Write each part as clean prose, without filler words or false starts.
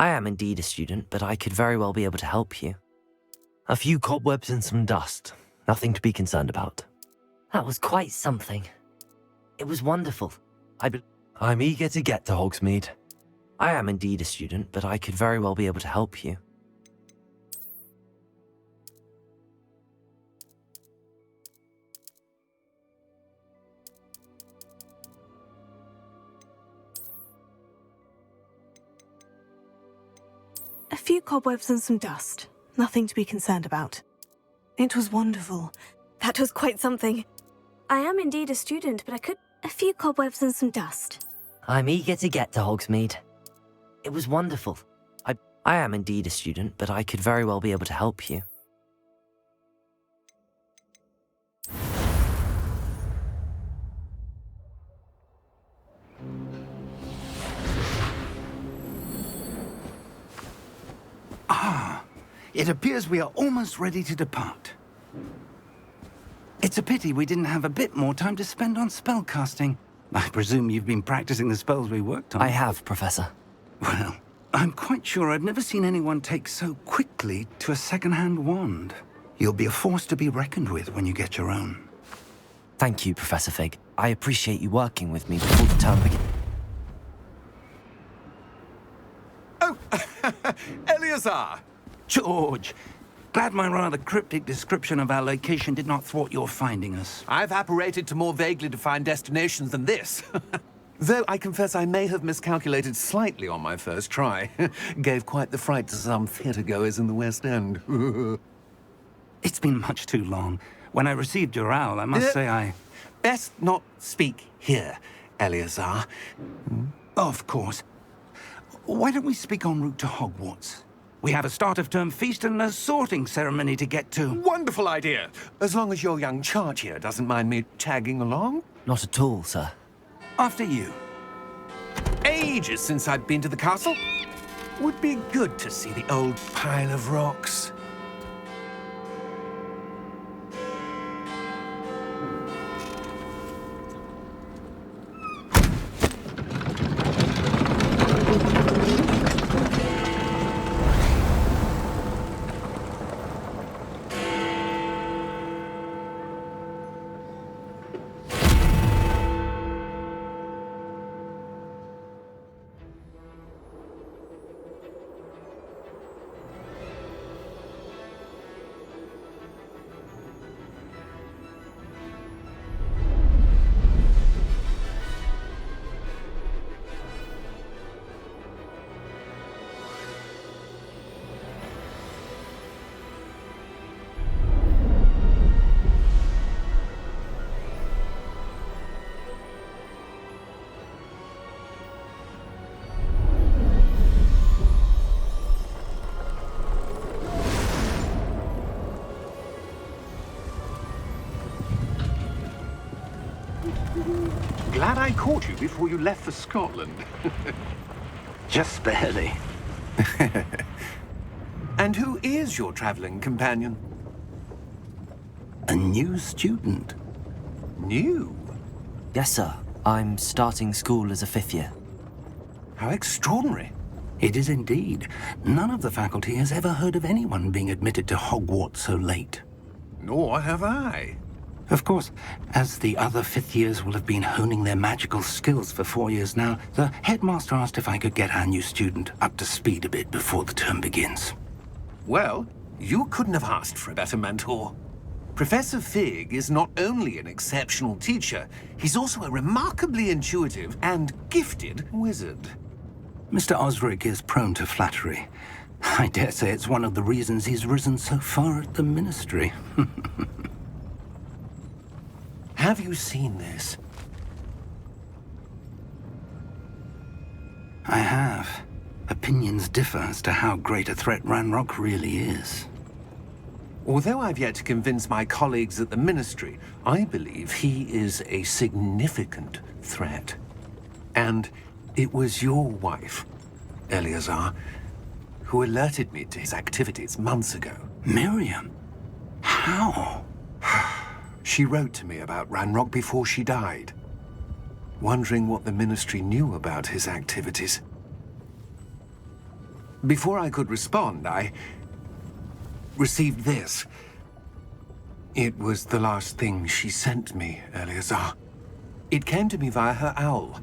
I am indeed a student, but I could very well be able to help you. A few cobwebs and some dust. Nothing to be concerned about. That was quite something. It was wonderful. I'm eager to get to Hogsmeade. I am indeed a student, but I could very well be able to help you. A few cobwebs and some dust. Nothing to be concerned about. It was wonderful. That was quite something. I am indeed a student, but I could... A few cobwebs and some dust. I'm eager to get to Hogsmeade. It was wonderful. I am indeed a student, but I could very well be able to help you. It appears we are almost ready to depart. It's a pity we didn't have a bit more time to spend on spellcasting. I presume you've been practicing the spells we worked on. I have, Professor. Well, I'm quite sure I've never seen anyone take so quickly to a second-hand wand. You'll be a force to be reckoned with when you get your own. Thank you, Professor Fig. I appreciate you working with me before the term begins. Oh, Eleazar! George, glad my rather cryptic description of our location did not thwart your finding us. I've apparated to more vaguely defined destinations than this. Though I confess I may have miscalculated slightly on my first try. Gave quite the fright to some theatre-goers in the West End. It's been much too long. When I received your owl, I must say I... Best not speak here, Eleazar. Of course. Why don't we speak en route to Hogwarts? We have a start-of-term feast and a sorting ceremony to get to. Wonderful idea! As long as your young charge here doesn't mind me tagging along. Not at all, sir. After you. Ages since I've been to the castle. Would be good to see the old pile of rocks. Glad I caught you before you left for Scotland. Just barely. And who is your traveling companion? A new student. New? Yes, sir. I'm starting school as a 5th year. How extraordinary. It is indeed. None of the faculty has ever heard of anyone being admitted to Hogwarts so late. Nor have I. Of course, as the other 5th years will have been honing their magical skills for 4 years now, the headmaster asked if I could get our new student up to speed a bit before the term begins. Well, you couldn't have asked for a better mentor. Professor Fig is not only an exceptional teacher, he's also a remarkably intuitive and gifted wizard. Mr. Osric is prone to flattery. I dare say it's one of the reasons he's risen so far at the Ministry. Have you seen this? I have. Opinions differ as to how great a threat Ranrock really is. Although I've yet to convince my colleagues at the Ministry, I believe he is a significant threat. And it was your wife, Eleazar, who alerted me to his activities months ago. Miriam? How? She wrote to me about Ranrock before she died, wondering what the Ministry knew about his activities. Before I could respond, I received this. It was the last thing she sent me, Eleazar. It came to me via her owl,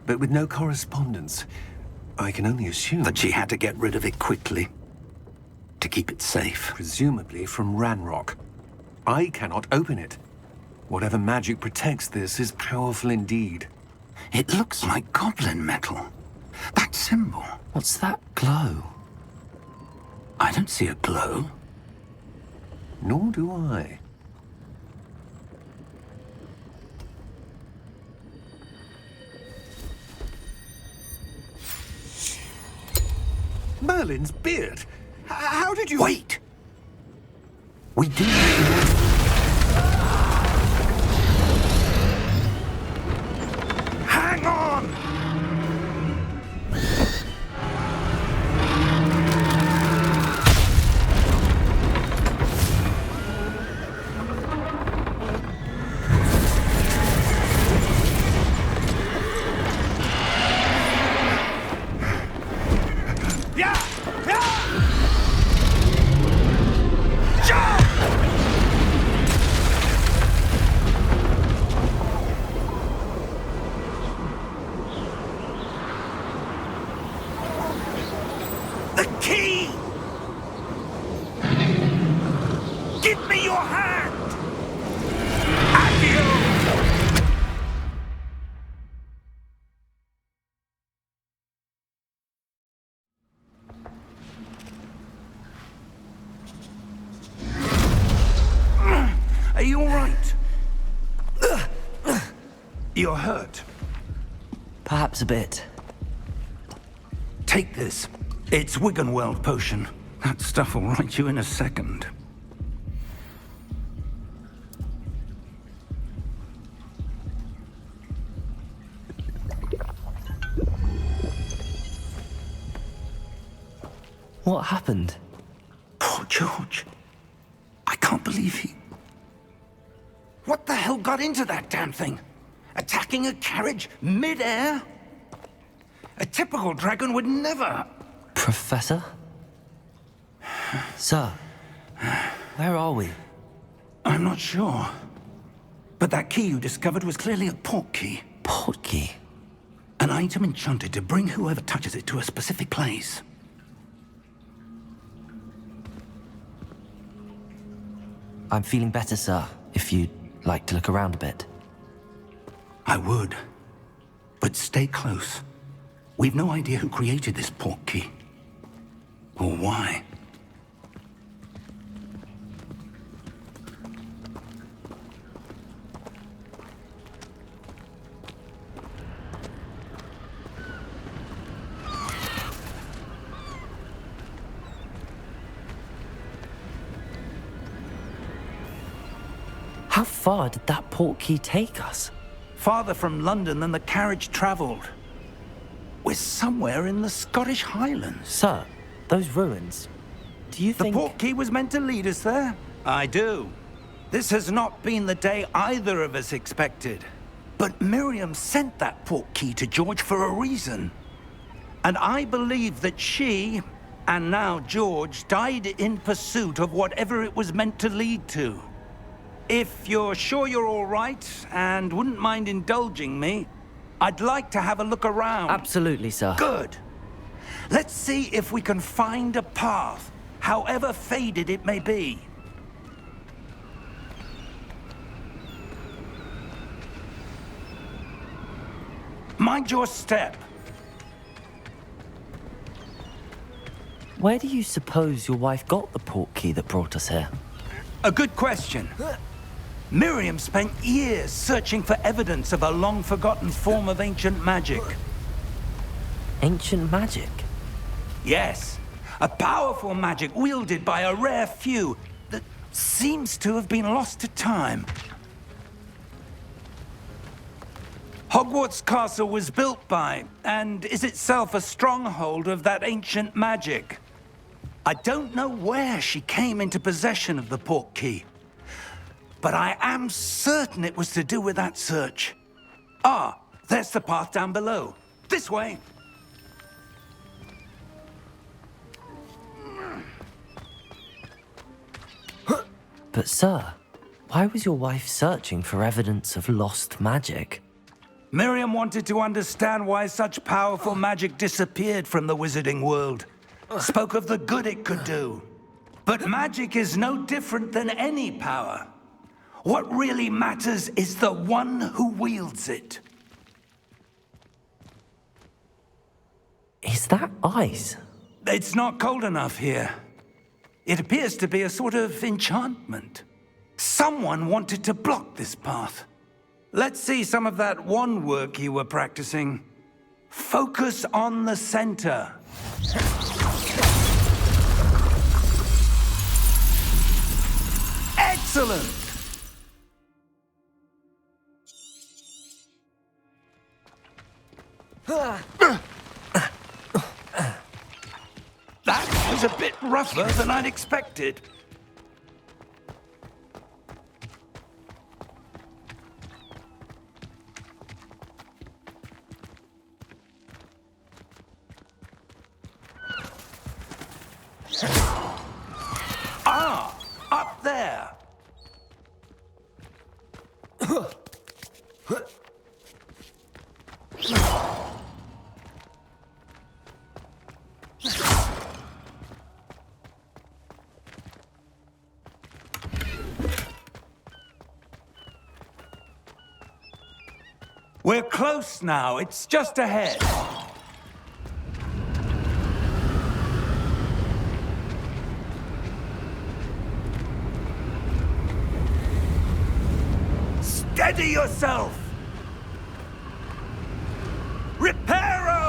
but with no correspondence. I can only assume That she had to get rid of it quickly to keep it safe. presumably from Ranrock. I cannot open it. Whatever magic protects this is powerful indeed. It looks like goblin metal. That symbol. What's that glow? I don't see a glow. Nor do I. Merlin's beard! How did you... Wait! We do... Hang on! The key! Give me your hand! Adieu! Are you all right? You're hurt. Perhaps a bit. Take this. It's Wiggenweld potion. That stuff will right you in a second. What happened? Poor George. I can't believe he... What the hell got into that damn thing? Attacking a carriage mid-air? A typical dragon would never... Professor? Sir, where are we? I'm not sure. But that key you discovered was clearly a port key. Port key? An item enchanted to bring whoever touches it to a specific place. I'm feeling better, sir, if you'd like to look around a bit. I would. But stay close. We've no idea who created this port key. Or why. How far did that port key take us? Farther from London than the carriage traveled. We're somewhere in the Scottish Highlands. Sir, those ruins. Do you The think... port key was meant to lead us there? I do. This has not been the day either of us expected. But Miriam sent that port key to George for a reason. And I believe that she, and now George, died in pursuit of whatever it was meant to lead to. If you're sure you're all right, and wouldn't mind indulging me, I'd like to have a look around. Absolutely, sir. Good. Let's see if we can find a path, however faded it may be. Mind your step. Where do you suppose your wife got the port key that brought us here? A good question. Miriam spent years searching for evidence of a long-forgotten form of ancient magic. Ancient magic? Yes, a powerful magic wielded by a rare few that seems to have been lost to time. Hogwarts Castle was built by, and is itself a stronghold of that ancient magic. I don't know where she came into possession of the port key, but I am certain it was to do with that search. Ah, there's the path down below. This way. But sir, why was your wife searching for evidence of lost magic? Miriam wanted to understand why such powerful magic disappeared from the wizarding world. Spoke of the good it could do. But magic is no different than any power. What really matters is the one who wields it. Is that ice? It's not cold enough here. It appears to be a sort of enchantment. Someone wanted to block this path. Let's see some of that wand work you were practicing. Focus on the center. Excellent! That was a bit rougher than I'd expected. Ah, up there. We're close now. It's just ahead. Steady yourself! Reparo!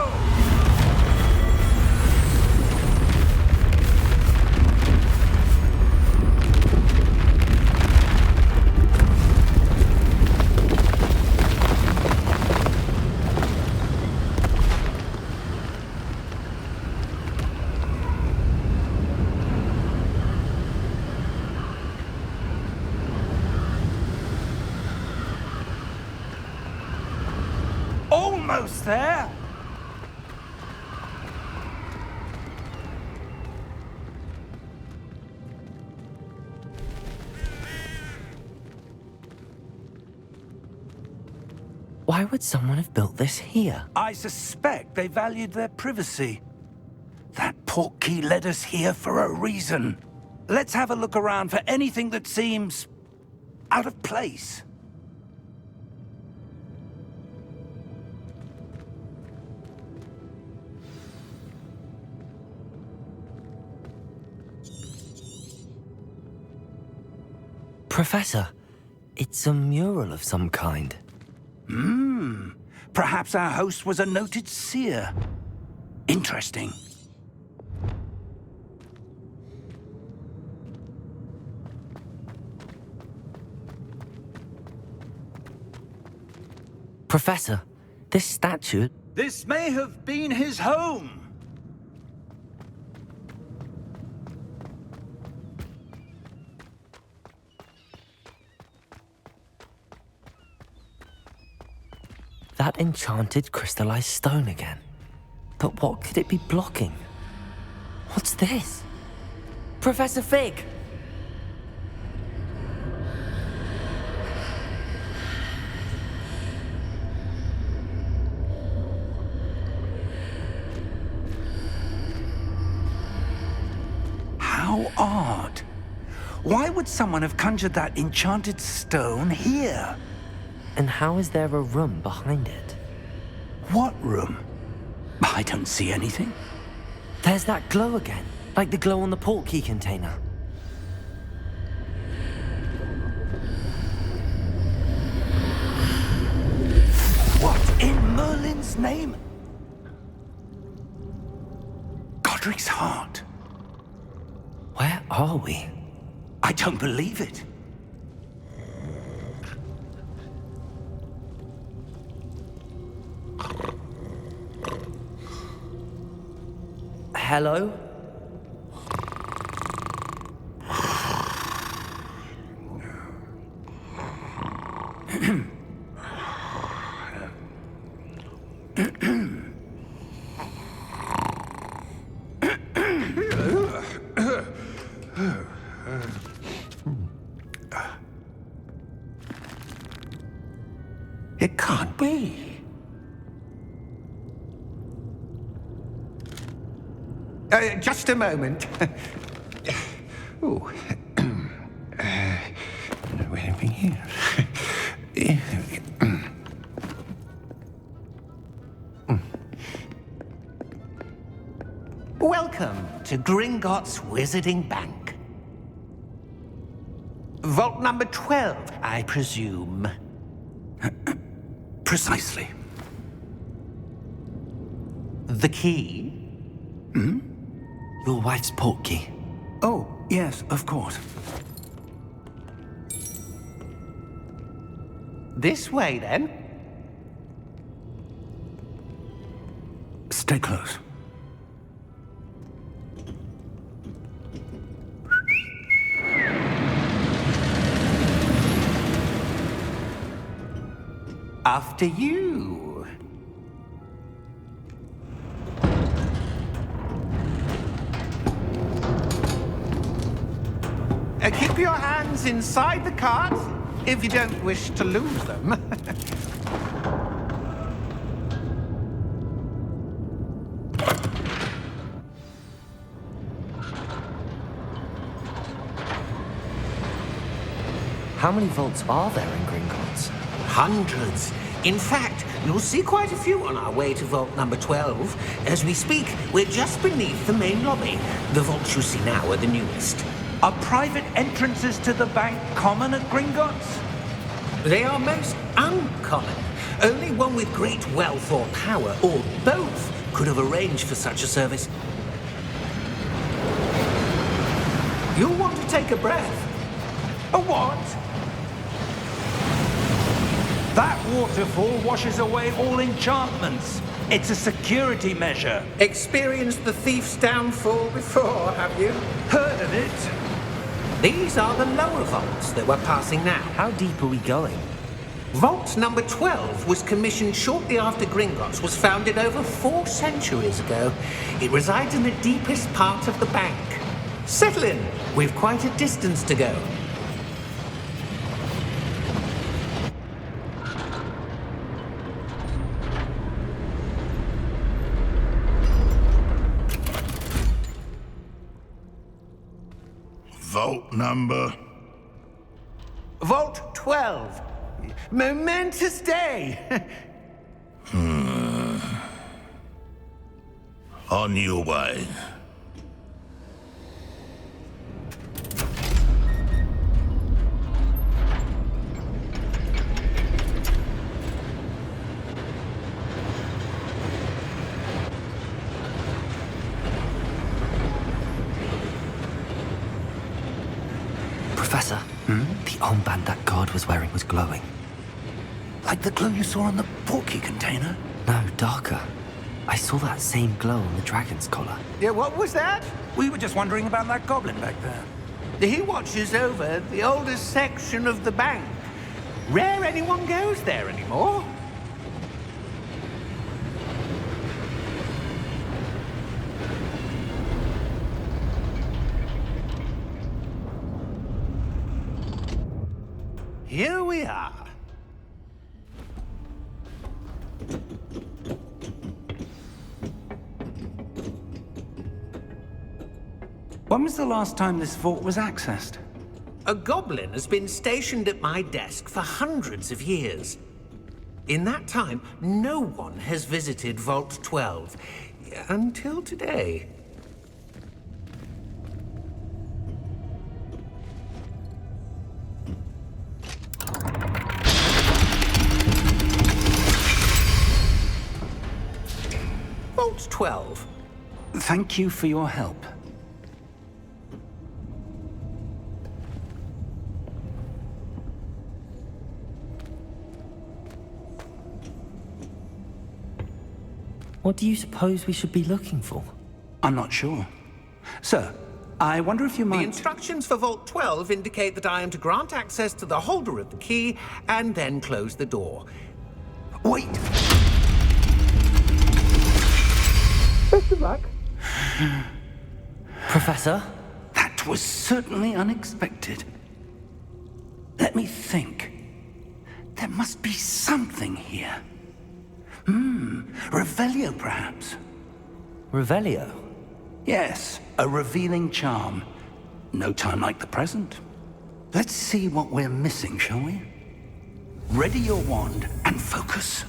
Almost there. Why would someone have built this here? I suspect they valued their privacy. That portkey led us here for a reason. Let's have a look around for anything that seems out of place. Professor, it's a mural of some kind. Perhaps our host was a noted seer. Interesting. Professor, this statue... This may have been his home. That enchanted crystallized stone again. But what could it be blocking? What's this? Professor Fig! How odd. Why would someone have conjured that enchanted stone here? And how is there a room behind it? What room? I don't see anything. There's that glow again, like the glow on the portkey container. What in Merlin's name? Godric's heart. Where are we? I don't believe it. Hello? It can't be. Just a moment. Oh. Wait a minute. Welcome to Gringotts Wizarding Bank. Vault number 12, I presume. Precisely. The key? Your wife's portkey. Oh, yes, of course. This way, then. Stay close. After you. Keep your hands inside the cart if you don't wish to lose them. How many vaults are there in Gringotts? Hundreds. In fact, you'll see quite a few on our way to vault number 12. As we speak, we're just beneath the main lobby. The vaults you see now are the newest. Are private entrances to the bank common at Gringotts? They are most uncommon. Only one with great wealth or power, or both, could have arranged for such a service. You'll want to take a breath. A what? That waterfall washes away all enchantments. It's a security measure. Experienced the thief's downfall before, have you? Heard of it? These are the lower vaults that we're passing now. How deep are we going? Vault number 12 was commissioned shortly after Gringotts was founded over 4 centuries ago. It resides in the deepest part of the bank. Settle in. We've quite a distance to go. Vault number? Vault 12. Momentous day. On your way. Professor, the armband that guard was wearing was glowing. Like the glow you saw on the portkey container? No, darker. I saw that same glow on the dragon's collar. Yeah, what was that? We were just wondering about that goblin back there. He watches over the oldest section of the bank. Rare anyone goes there anymore. Here we are. When was the last time this vault was accessed? A goblin has been stationed at my desk for hundreds of years. In that time, no one has visited Vault 12. Until today. Vault 12. Thank you for your help. What do you suppose we should be looking for? I'm not sure. Sir, I wonder if you The might... instructions for Vault 12 indicate that I am to grant access to the holder of the key and then close the door. Wait! Best of luck. Professor? That was certainly unexpected. Let me think. There must be something here. Revelio, perhaps? Revelio? Yes, a revealing charm. No time like the present. Let's see what we're missing, shall we? Ready your wand and focus.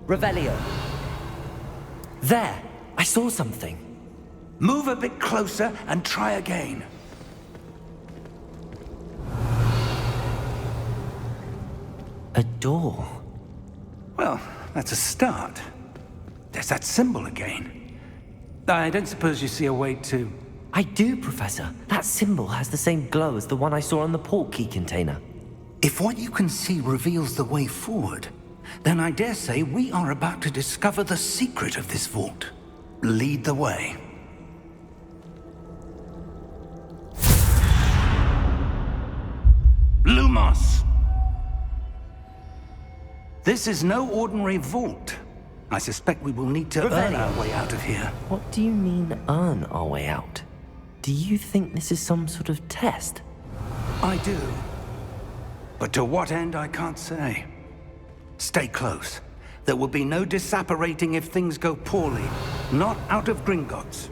Revelio. There! I saw something. Move a bit closer and try again. A door. Well, that's a start. There's that symbol again. I don't suppose you see a way to... I do, Professor. That symbol has the same glow as the one I saw on the portkey container. If what you can see reveals the way forward, then I dare say we are about to discover the secret of this vault. Lead the way. Lumos! This is no ordinary vault. I suspect we will need to earn our way out of here. What do you mean, earn our way out? Do you think this is some sort of test? I do. But to what end, I can't say. Stay close. There will be no disapparating if things go poorly. Not out of Gringotts.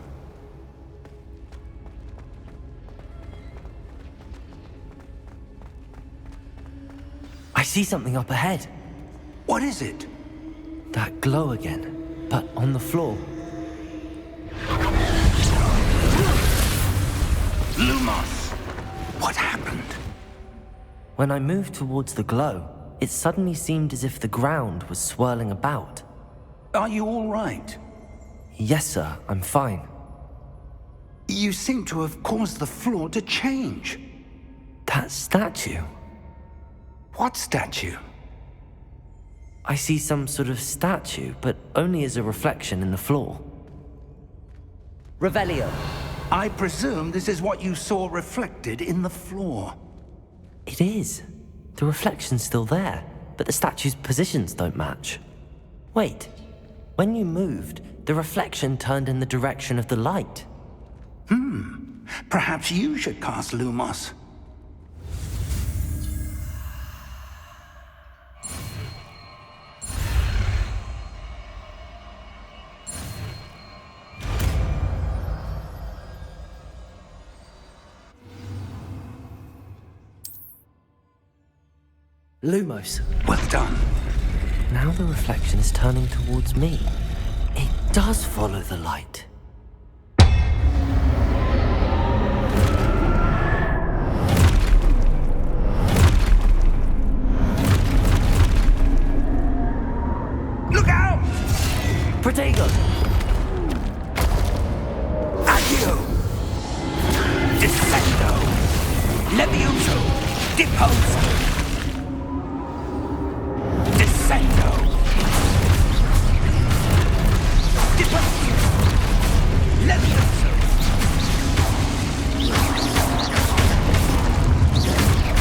I see something up ahead. What is it? That glow again, but on the floor. Lumos! What happened? When I moved towards the glow, it suddenly seemed as if the ground was swirling about. Are you all right? Yes, sir, I'm fine. You seem to have caused the floor to change. That statue. What statue? I see some sort of statue, but only as a reflection in the floor. Revelio. I presume this is what you saw reflected in the floor. It is. The reflection's still there, but the statue's positions don't match. Wait. When you moved, the reflection turned in the direction of the light. Perhaps you should cast Lumos. Lumos. Well done. Now the reflection is turning towards me. It does follow the light. Look out! Protego! Accio! Descendo! Levioso! Deposo! Descendo! Deposo! Levioso!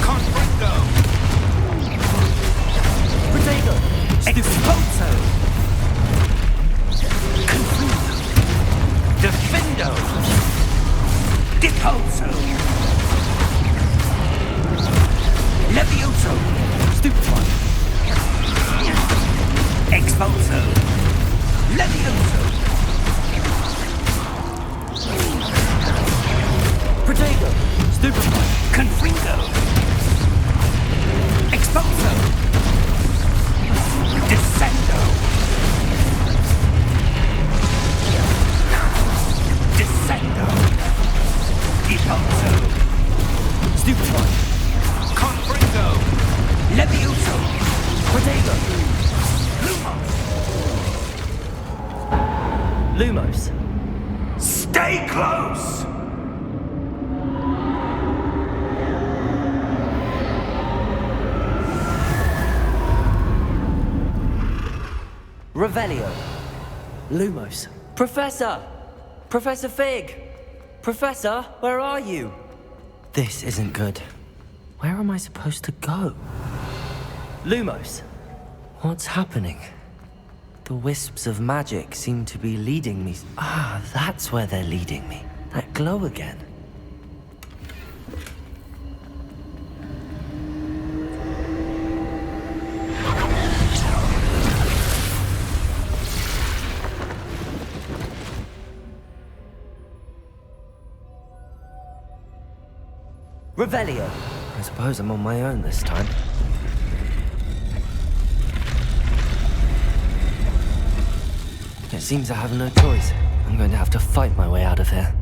Confringo! Protego! Exposo! Confringo! Defendo! Deposo! Levioso! Stupefy! Exposo! Levioso! Protego! Stupefy! Confringo! Exposo! Descendo! Descendo! Deposo! Stupefy! Confringo! Levioso! Protego! Lumos! Lumos. Stay close! Revelio. Lumos. Professor! Professor Fig! Professor, where are you? This isn't good. Where am I supposed to go? Lumos. What's happening? The wisps of magic seem to be leading me. Ah, that's where they're leading me. That glow again. Revelio. I suppose I'm on my own this time. It seems I have no choice. I'm going to have to fight my way out of here.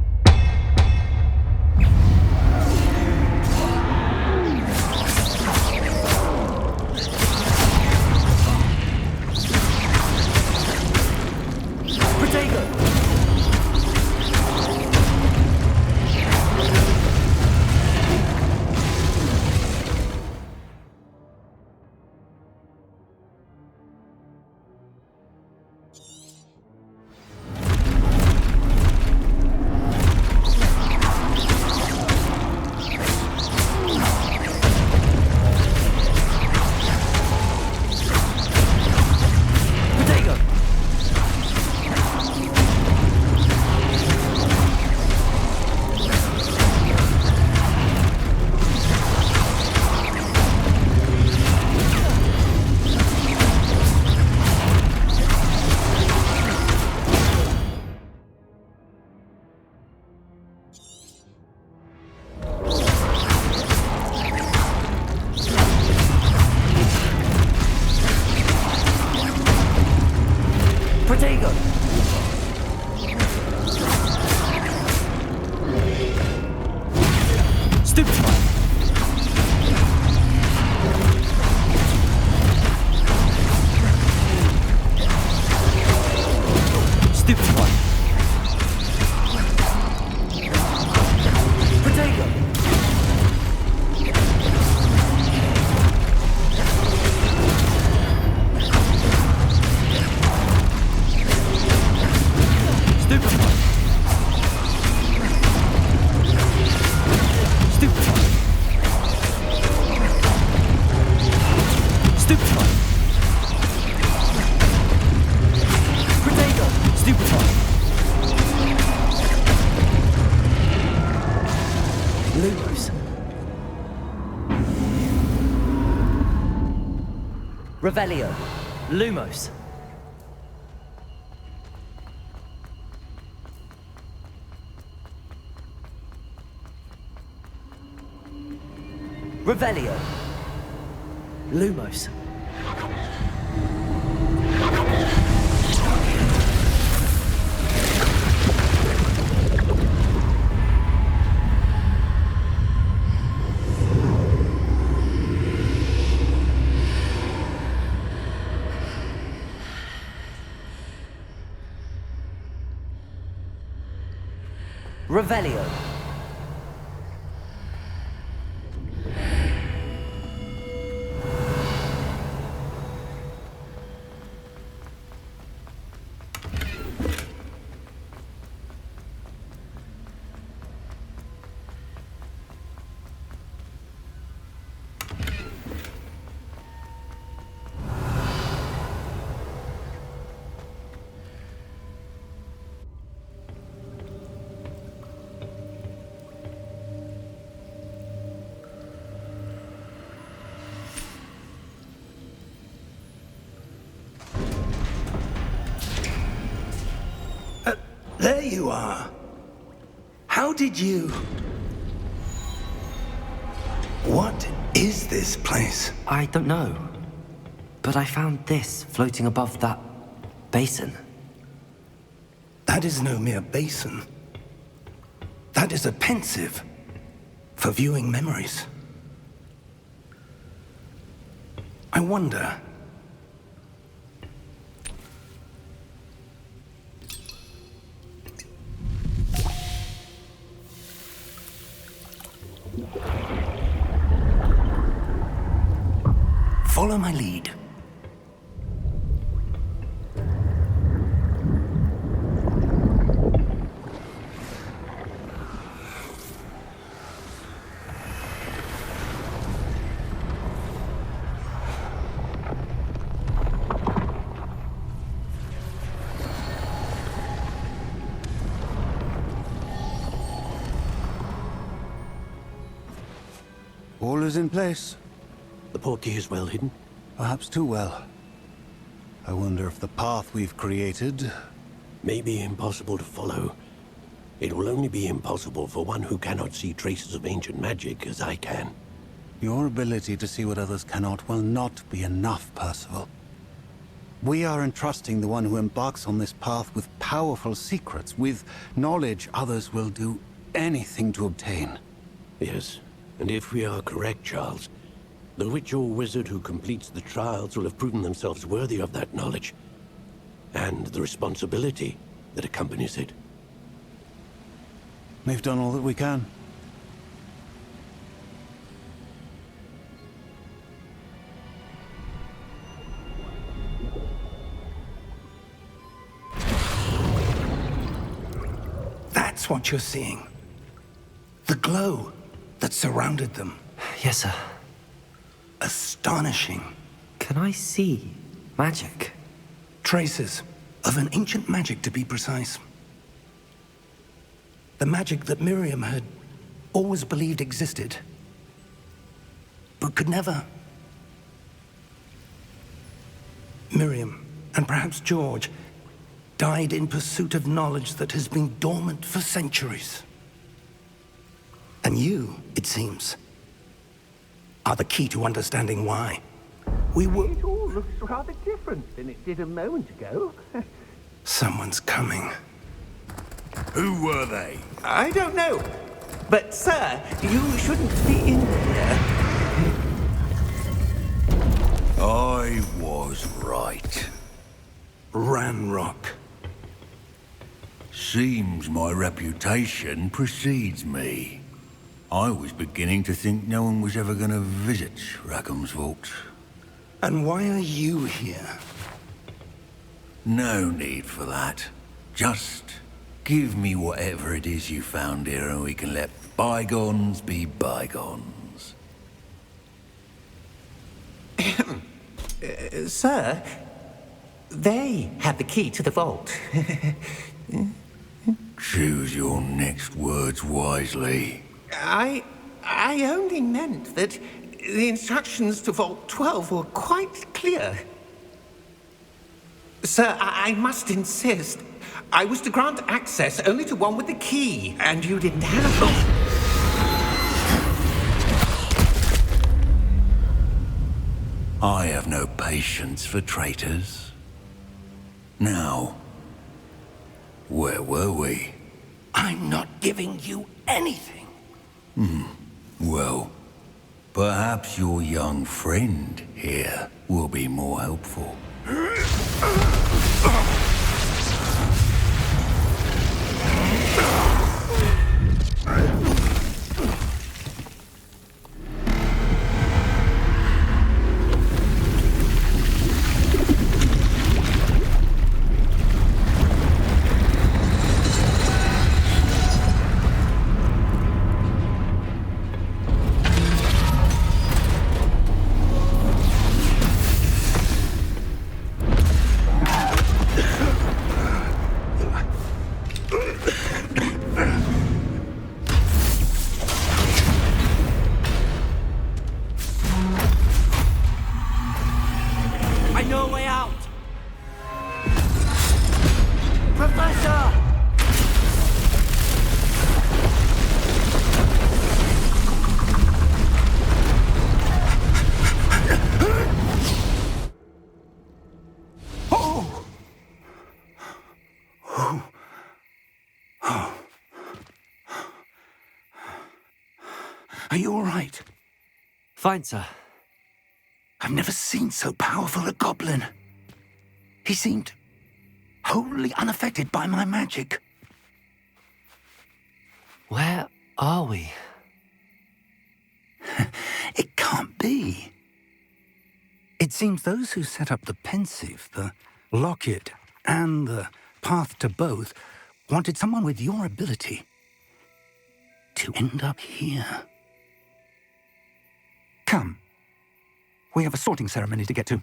Protego! Protego! Stupefy! Stupefy! Protego! Lumos. Revelio. Lumos. Revelio. Lumos. Revelio. There you are. How did you... What is this place? I don't know. But I found this floating above that basin. That is no mere basin. That is a pensive for viewing memories. I wonder... Follow my lead. All is in place. The portkey is well hidden. Perhaps too well. I wonder if the path we've created... May be impossible to follow. It will only be impossible for one who cannot see traces of ancient magic as I can. Your ability to see what others cannot will not be enough, Percival. We are entrusting the one who embarks on this path with powerful secrets, with knowledge others will do anything to obtain. Yes, and if we are correct, Charles, the witch or wizard who completes the trials will have proven themselves worthy of that knowledge, and the responsibility that accompanies it. We've done all that we can. That's what you're seeing. The glow that surrounded them. Yes, sir. Astonishing. Can I see magic? Traces of an ancient magic, to be precise. The magic that Miriam had always believed existed, but could never. Miriam, and perhaps George, died in pursuit of knowledge that has been dormant for centuries. And you, it seems, are the key to understanding why. We were... It all looks rather different than it did a moment ago. Someone's coming. Who were they? I don't know. But, sir, you shouldn't be in here. I was right. Ranrock. Seems my reputation precedes me. I was beginning to think no one was ever going to visit Rackham's vault. And why are you here? No need for that. Just give me whatever it is you found here and we can let bygones be bygones. Sir, they had the key to the vault. Choose your next words wisely. I only meant that the instructions to Vault 12 were quite clear. Sir, I must insist. I was to grant access only to one with the key, and you didn't have it. I have no patience for traitors. Now, where were we? I'm not giving you anything. Well, perhaps your young friend here will be more helpful. I know a way out! Professor! Are you all right? Fine, sir. I've never seen so powerful a goblin. He seemed wholly unaffected by my magic. Where are we? It can't be. It seems those who set up the pensive, the locket, and the path to both wanted someone with your ability to end up here. Come. We have a sorting ceremony to get to.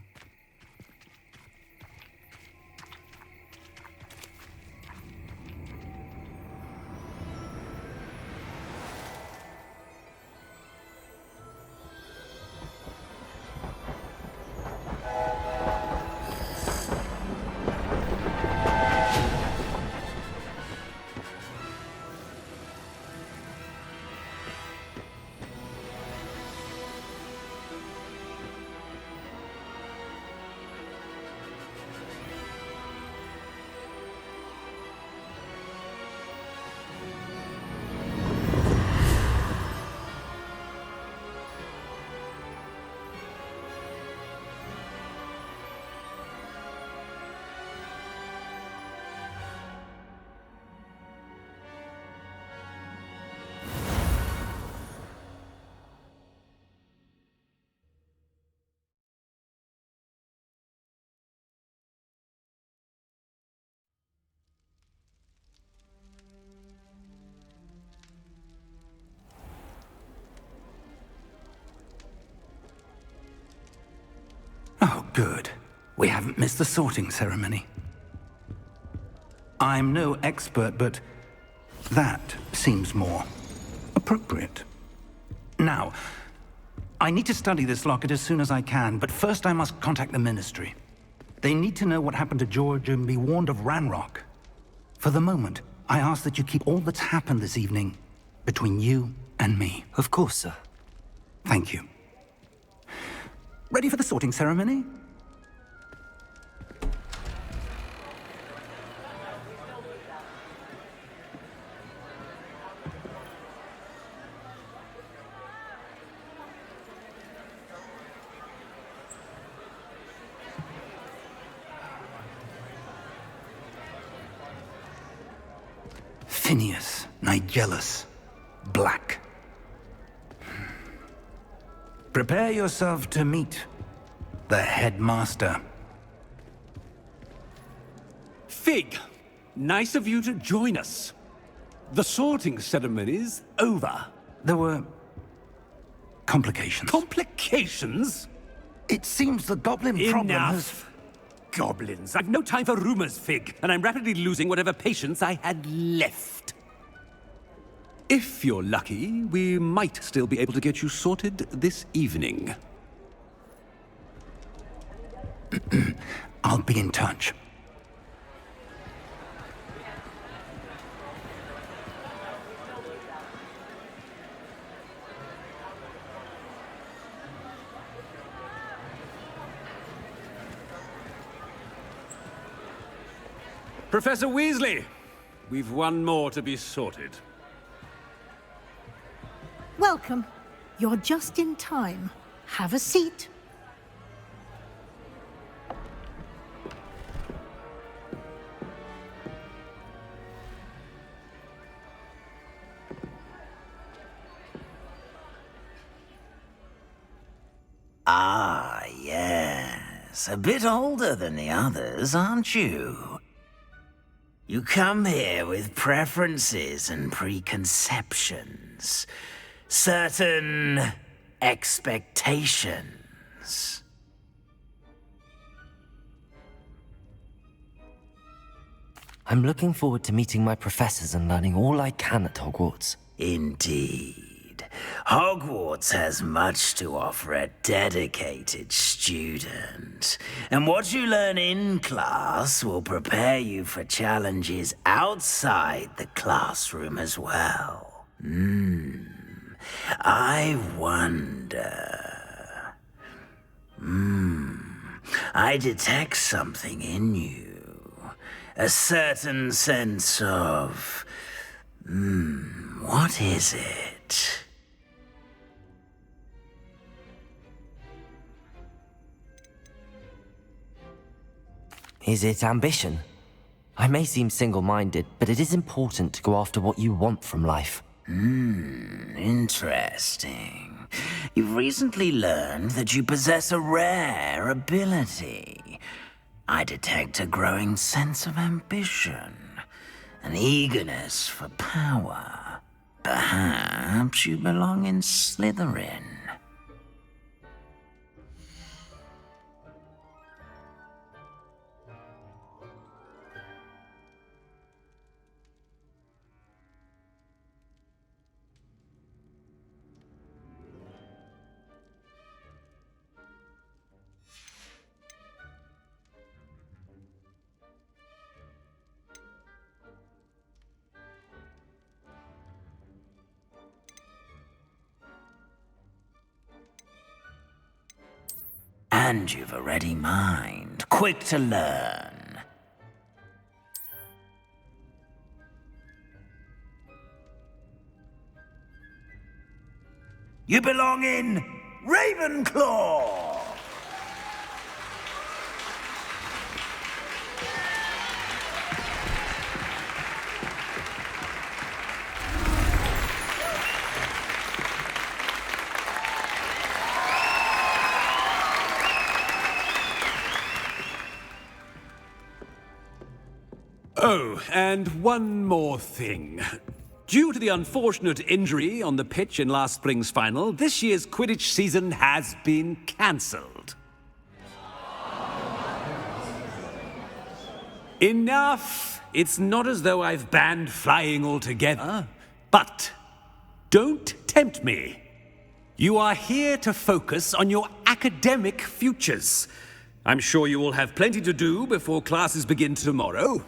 Good. We haven't missed the sorting ceremony. I'm no expert, but that seems more appropriate. Now, I need to study this locket as soon as I can, but first I must contact the Ministry. They need to know what happened to George and be warned of Ranrock. For the moment, I ask that you keep all that's happened this evening between you and me. Of course, sir. Thank you. Ready for the sorting ceremony? Phineas, Nigellus, Black. Prepare yourself to meet the headmaster. Fig, nice of you to join us. The sorting ceremony's over. There were complications. Complications? It seems the goblin problem has... Enough. Goblins. I've no time for rumors, Fig, and I'm rapidly losing whatever patience I had left. If you're lucky, we might still be able to get you sorted this evening. I'll be in touch. Professor Weasley, we've one more to be sorted. Welcome. You're just in time. Have a seat. Ah, yes. A bit older than the others, aren't you? You come here with preferences and preconceptions. Certain expectations. I'm looking forward to meeting my professors and learning all I can at Hogwarts. Indeed. Hogwarts has much to offer a dedicated student. And what you learn in class will prepare you for challenges outside the classroom as well. I wonder... I detect something in you. A certain sense of... what is it? Is it ambition? I may seem single-minded, but it is important to go after what you want from life. Interesting. You've recently learned that you possess a rare ability. I detect a growing sense of ambition, an eagerness for power. Perhaps you belong in Slytherin. And you've a ready mind, quick to learn. You belong in Ravenclaw! Oh, and one more thing. Due to the unfortunate injury on the pitch in last spring's final, this year's Quidditch season has been cancelled. Enough! It's not as though I've banned flying altogether. But don't tempt me. You are here to focus on your academic futures. I'm sure you all have plenty to do before classes begin tomorrow.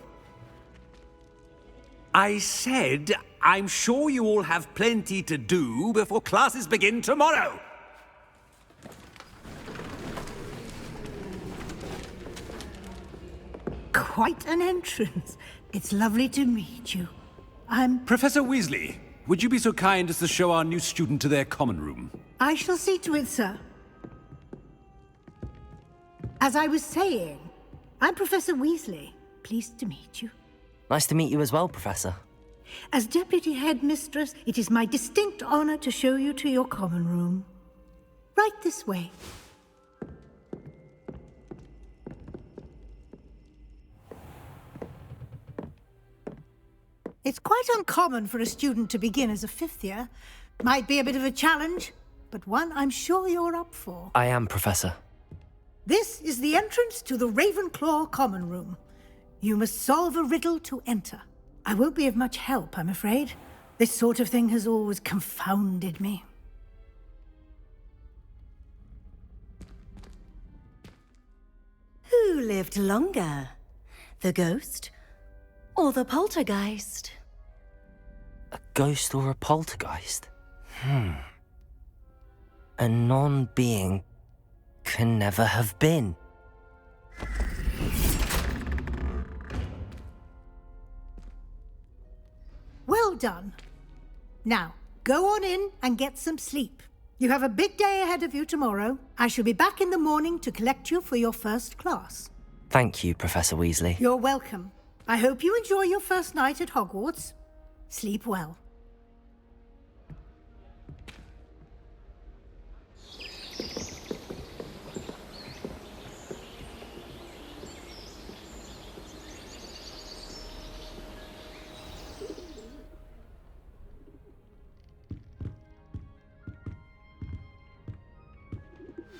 I said, I'm sure you all have plenty to do before classes begin tomorrow. Quite an entrance. It's lovely to meet you. Professor Weasley, would you be so kind as to show our new student to their common room? I shall see to it, sir. As I was saying, I'm Professor Weasley. Pleased to meet you. Nice to meet you as well, Professor. As Deputy Headmistress, it is my distinct honor to show you to your common room. Right this way. It's quite uncommon for a student to begin as a fifth year. Might be a bit of a challenge, but one I'm sure you're up for. I am, Professor. This is the entrance to the Ravenclaw Common Room. You must solve a riddle to enter. I won't be of much help, I'm afraid. This sort of thing has always confounded me. Who lived longer? The ghost or the poltergeist? A ghost or a poltergeist? A non-being can never have been. Well done. Now, go on in and get some sleep. You have a big day ahead of you tomorrow. I shall be back in the morning to collect you for your first class. Thank you, Professor Weasley. You're welcome. I hope you enjoy your first night at Hogwarts. Sleep well.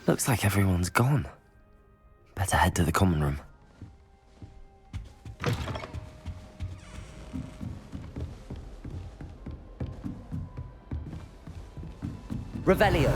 Looks like everyone's gone. Better head to the common room. Revelio.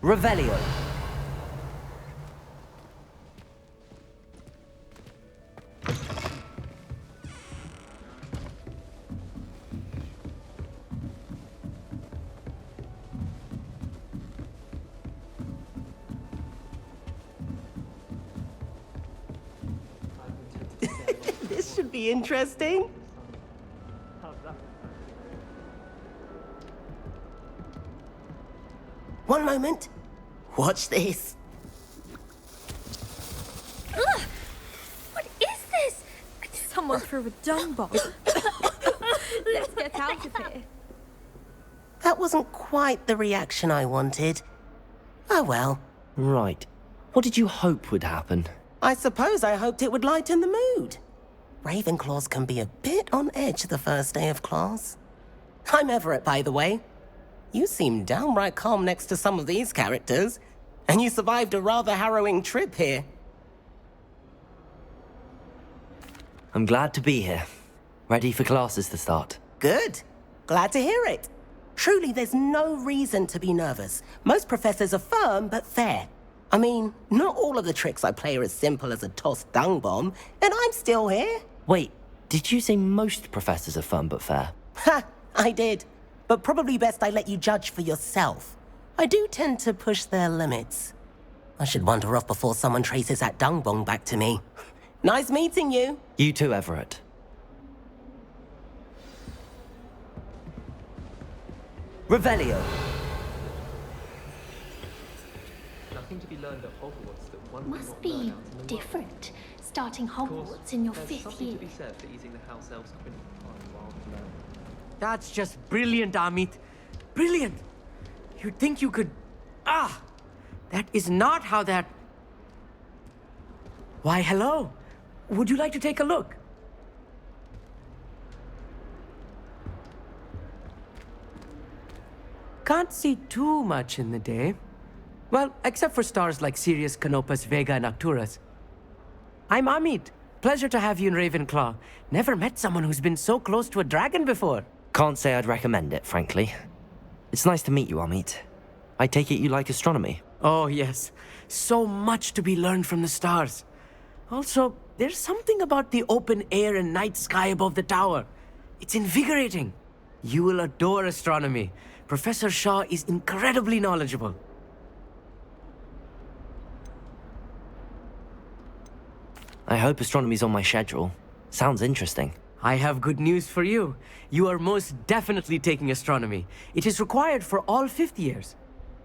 Revelio. This should be interesting. One moment. Watch this. Ugh! What is this? Someone threw a dung bomb. Let's get out of here. That wasn't quite the reaction I wanted. Oh well. Right. What did you hope would happen? I suppose I hoped it would lighten the mood. Ravenclaws can be a bit on edge the first day of class. I'm Everett, by the way. You seem downright calm next to some of these characters, and you survived a rather harrowing trip here. I'm glad to be here. Ready for classes to start. Good. Glad to hear it. Truly, there's no reason to be nervous. Most professors are firm but fair. I mean, not all of the tricks I play are as simple as a tossed dung bomb, and I'm still here. Wait, did you say most professors are fun but fair? Ha! I did. But probably best I let you judge for yourself. I do tend to push their limits. I should wander off before someone traces that dung bomb back to me. Nice meeting you. You too, Everett. Revelio. Nothing to be learned at Hogwarts that one Must cannot be learn out in the world. different, starting Of course, Hogwarts in your there's 5th something year. to be said for easing the house elves' quint time while learning. That's just brilliant, Amit. Brilliant! You'd think you could... Ah! That is not how that... Why, hello. Would you like to take a look? Can't see too much in the day. Well, except for stars like Sirius, Canopus, Vega, and Arcturus. I'm Amit. Pleasure to have you in Ravenclaw. Never met someone who's been so close to a dragon before. Can't say I'd recommend it, frankly. It's nice to meet you, Amit. I take it you like astronomy. Oh, yes. So much to be learned from the stars. Also, there's something about the open air and night sky above the tower. It's invigorating. You will adore astronomy. Professor Shaw is incredibly knowledgeable. I hope astronomy's on my schedule. Sounds interesting. I have good news for you. You are most definitely taking astronomy. It is required for all 5th years.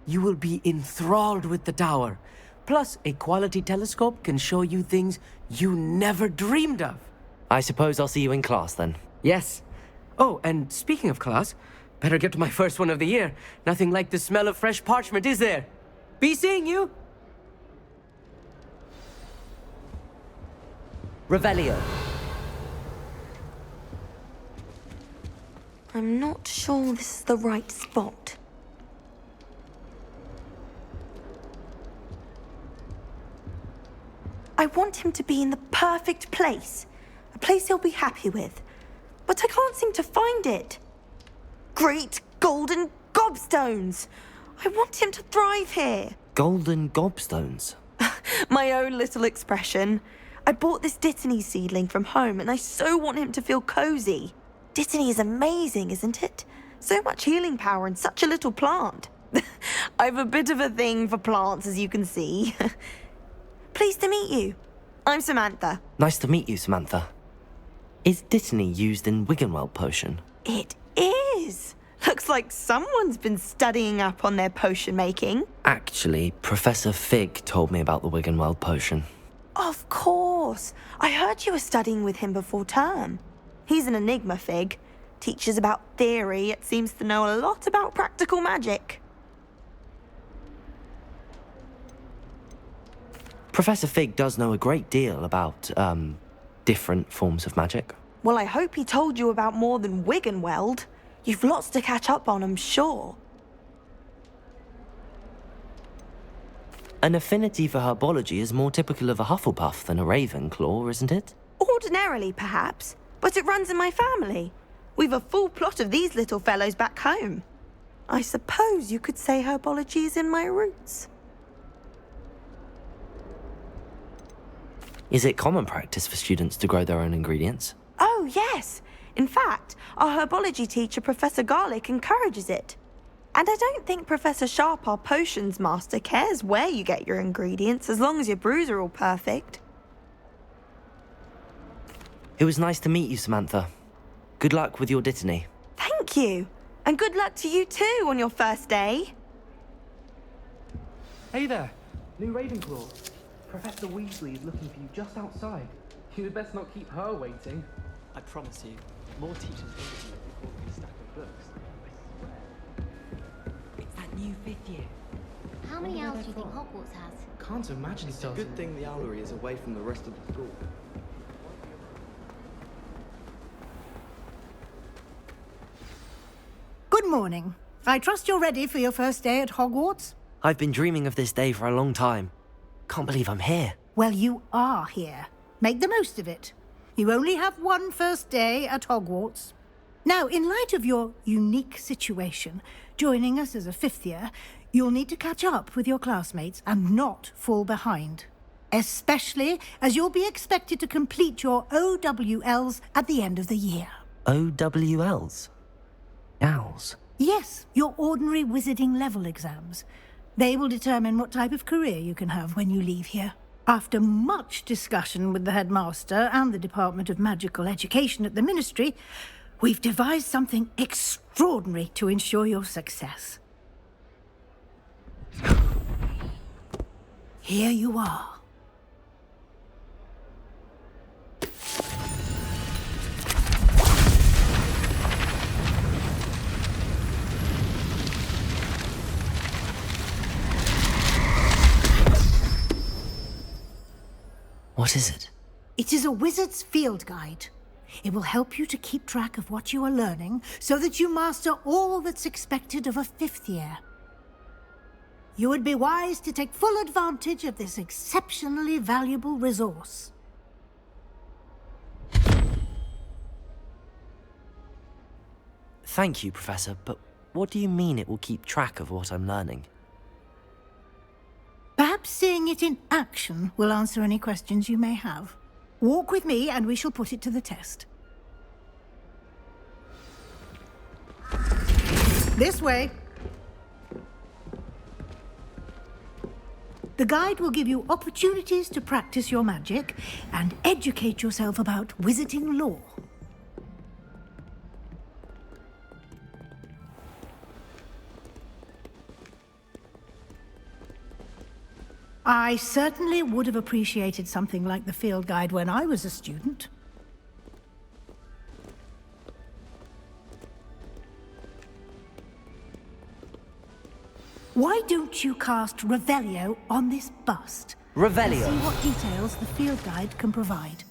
You will be enthralled with the tower. Plus, a quality telescope can show you things you never dreamed of. I suppose I'll see you in class then. Yes. Oh, and speaking of class, better get to my first one of the year. Nothing like the smell of fresh parchment, is there? Be seeing you! Revelio. I'm not sure this is the right spot. I want him to be in the perfect place. A place he'll be happy with. But I can't seem to find it. Great golden gobstones! I want him to thrive here. Golden gobstones. My own little expression. I bought this Dittany seedling from home and I so want him to feel cozy. Dittany is amazing, isn't it? So much healing power in such a little plant. I've a bit of a thing for plants, as you can see. Pleased to meet you. I'm Samantha. Nice to meet you, Samantha. Is Dittany used in Wiggenweld potion? It is. Looks like someone's been studying up on their potion making. Actually, Professor Fig told me about the Wiggenweld potion. Of course. I heard you were studying with him before term. He's an enigma, Fig. Teaches about theory, yet seems to know a lot about practical magic. Professor Fig does know a great deal about, different forms of magic. Well, I hope he told you about more than Wiggenweld. You've lots to catch up on, I'm sure. An affinity for herbology is more typical of a Hufflepuff than a Ravenclaw, isn't it? Ordinarily, perhaps, but it runs in my family. We've a full plot of these little fellows back home. I suppose you could say herbology is in my roots. Is it common practice for students to grow their own ingredients? Oh, yes. In fact, our herbology teacher, Professor Garlick, encourages it. And I don't think Professor Sharp, our potions master, cares where you get your ingredients, as long as your brews are all perfect. It was nice to meet you, Samantha. Good luck with your Dittany. Thank you. And good luck to you too on your first day. Hey there, new Ravenclaw. Professor Weasley is looking for you just outside. You'd best not keep her waiting. I promise you, more teachers interview before we stack of books. I swear. It's that new 5th year. How many owls do you think Hogwarts has? Can't imagine It's a good thing the owlery is away from the rest of the school. Good morning. I trust you're ready for your first day at Hogwarts? I've been dreaming of this day for a long time. Can't believe I'm here. Well, you are here. Make the most of it. You only have one first day at Hogwarts. Now, in light of your unique situation, joining us as a 5th year, you'll need to catch up with your classmates and not fall behind. Especially as you'll be expected to complete your OWLs at the end of the year. OWLs? Owls? Yes, your ordinary wizarding level exams. They will determine what type of career you can have when you leave here. After much discussion with the headmaster and the Department of Magical Education at the Ministry, we've devised something extraordinary to ensure your success. Here you are. What is it? It is a wizard's field guide. It will help you to keep track of what you are learning so that you master all that's expected of a 5th year. You would be wise to take full advantage of this exceptionally valuable resource. Thank you, Professor, but what do you mean it will keep track of what I'm learning? Perhaps seeing it in action will answer any questions you may have. Walk with me and we shall put it to the test. This way. The guide will give you opportunities to practice your magic and educate yourself about wizarding lore. I certainly would have appreciated something like the field guide when I was a student. Why don't you cast Revelio on this bust? Revelio? And see what details the field guide can provide.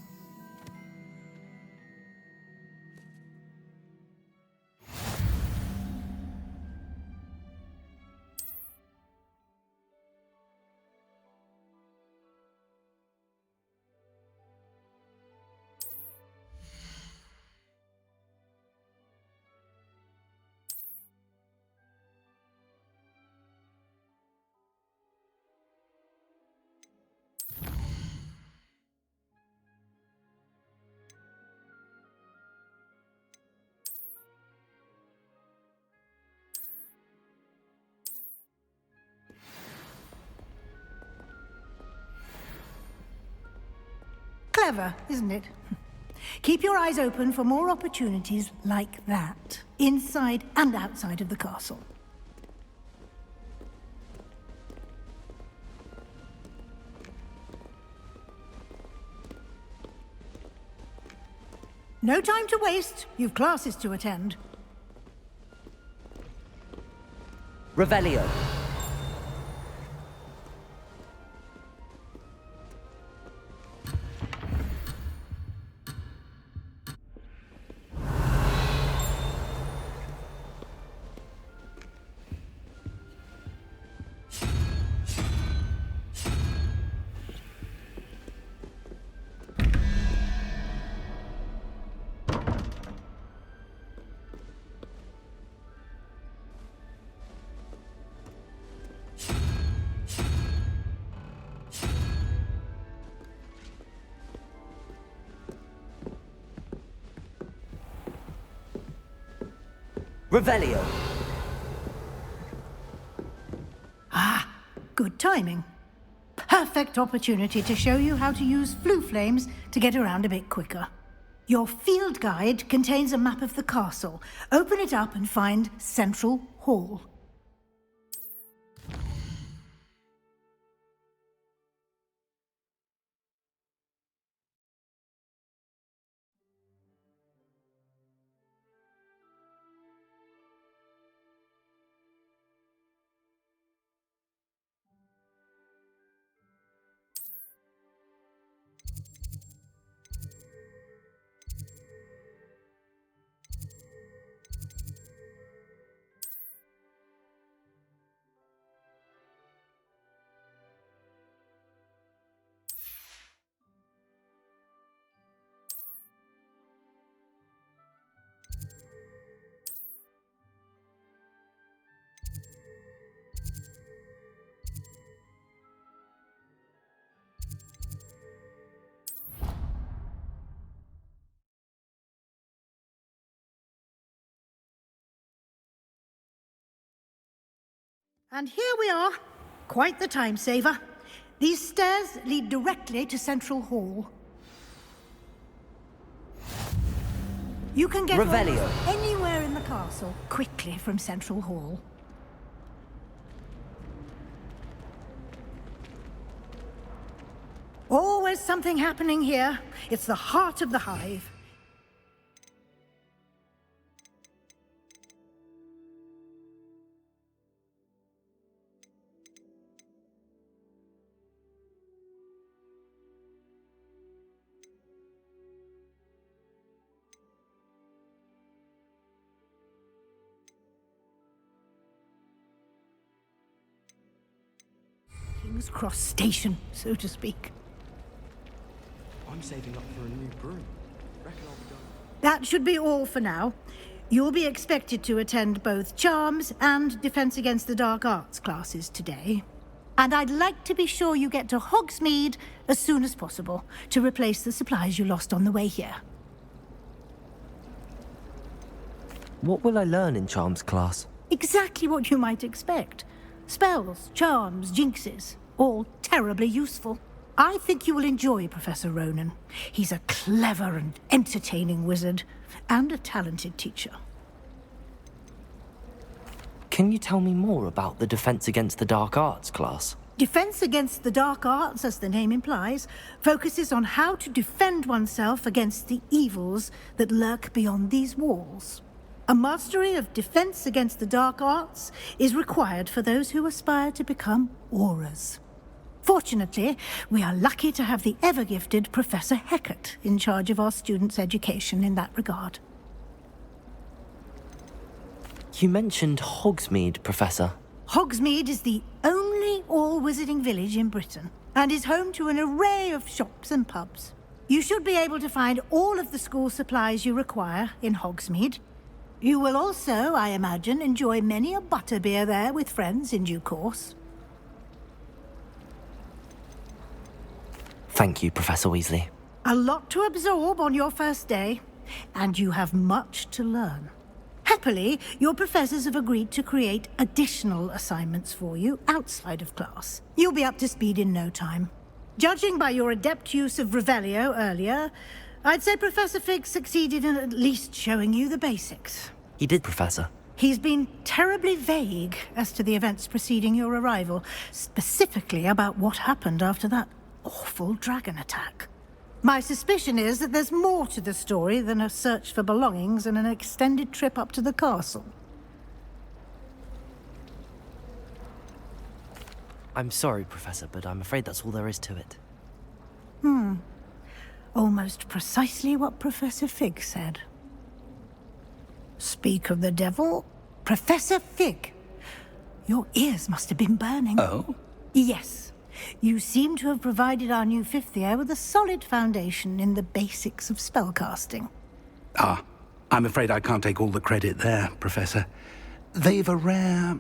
Clever, isn't it? Keep your eyes open for more opportunities like that, inside and outside of the castle. No time to waste. You've classes to attend. Revelio. Revelio. Ah, good timing. Perfect opportunity to show you how to use flue flames to get around a bit quicker. Your field guide contains a map of the castle. Open it up and find Central Hall. And here we are. Quite the time saver. These stairs lead directly to Central Hall. You can get Revelio. almost anywhere in the castle quickly from Central Hall. Always something happening here. It's the heart of the hive. King's Cross Station, so to speak. I'm saving up for a new broom. Reckon I'll be done. That should be all for now. You'll be expected to attend both Charms and Defense Against the Dark Arts classes today. And I'd like to be sure you get to Hogsmeade as soon as possible to replace the supplies you lost on the way here. What will I learn in Charms class? Exactly what you might expect. Spells, charms, jinxes, all terribly useful. I think you will enjoy Professor Ronan. He's a clever and entertaining wizard, and a talented teacher. Can you tell me more about the Defense Against the Dark Arts class? Defense Against the Dark Arts, as the name implies, focuses on how to defend oneself against the evils that lurk beyond these walls. A mastery of Defense Against the Dark Arts is required for those who aspire to become auras. Fortunately, we are lucky to have the ever-gifted Professor Hecat in charge of our students' education in that regard. You mentioned Hogsmeade, Professor. Hogsmeade is the only all-wizarding village in Britain, and is home to an array of shops and pubs. You should be able to find all of the school supplies you require in Hogsmeade. You will also, I imagine, enjoy many a butterbeer there with friends in due course. Thank you, Professor Weasley. A lot to absorb on your first day, and you have much to learn. Happily, your professors have agreed to create additional assignments for you outside of class. You'll be up to speed in no time. Judging by your adept use of Revelio earlier, I'd say Professor Fig succeeded in at least showing you the basics. He did, Professor. He's been terribly vague as to the events preceding your arrival, specifically about what happened after that awful dragon attack. My suspicion is that there's more to the story than a search for belongings and an extended trip up to the castle. I'm sorry, Professor, but I'm afraid that's all there is to it. Almost precisely what Professor Fig said. Speak of the devil, Professor Fig. Your ears must have been burning. Oh? Yes. You seem to have provided our new fifth year with a solid foundation in the basics of spellcasting. Ah, I'm afraid I can't take all the credit there, Professor. They've a rare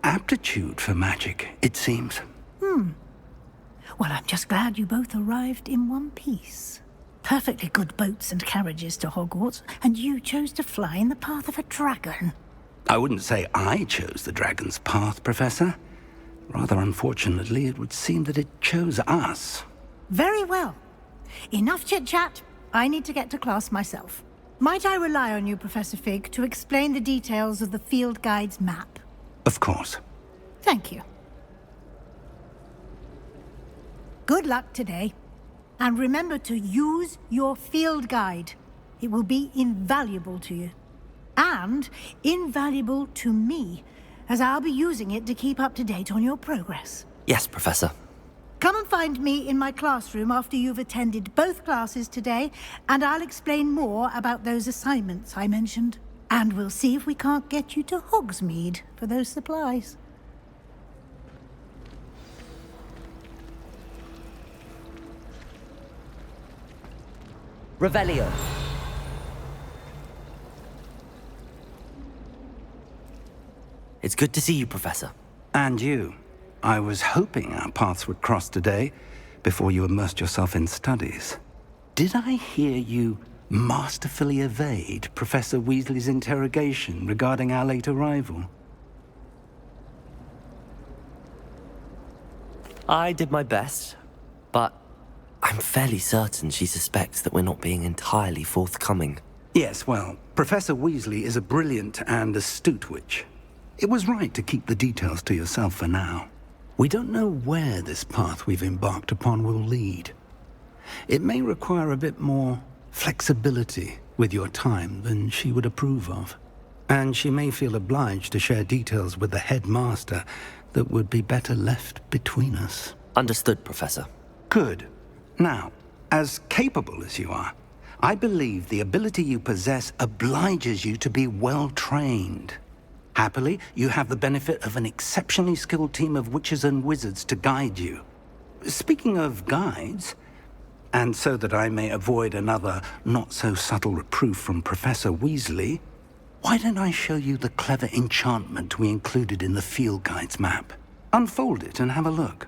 aptitude for magic, it seems. Well, I'm just glad you both arrived in one piece. Perfectly good boats and carriages to Hogwarts, and you chose to fly in the path of a dragon. I wouldn't say I chose the dragon's path, Professor. Rather unfortunately, it would seem that it chose us. Very well. Enough chit-chat. I need to get to class myself. Might I rely on you, Professor Fig, to explain the details of the field guide's map? Of course. Thank you. Good luck today. And remember to use your field guide. It will be invaluable to you. And invaluable to me, as I'll be using it to keep up to date on your progress. Yes, Professor. Come and find me in my classroom after you've attended both classes today, and I'll explain more about those assignments I mentioned. And we'll see if we can't get you to Hogsmeade for those supplies. Revelio. It's good to see you, Professor. And you. I was hoping our paths would cross today, before you immersed yourself in studies. Did I hear you masterfully evade Professor Weasley's interrogation regarding our late arrival? I did my best, but I'm fairly certain she suspects that we're not being entirely forthcoming. Yes, well, Professor Weasley is a brilliant and astute witch. It was right to keep the details to yourself for now. We don't know where this path we've embarked upon will lead. It may require a bit more flexibility with your time than she would approve of. And she may feel obliged to share details with the headmaster that would be better left between us. Understood, Professor. Good. Now, as capable as you are, I believe the ability you possess obliges you to be well trained. Happily, you have the benefit of an exceptionally skilled team of witches and wizards to guide you. Speaking of guides, and so that I may avoid another not-so-subtle reproof from Professor Weasley, why don't I show you the clever enchantment we included in the field guide's map? Unfold it and have a look.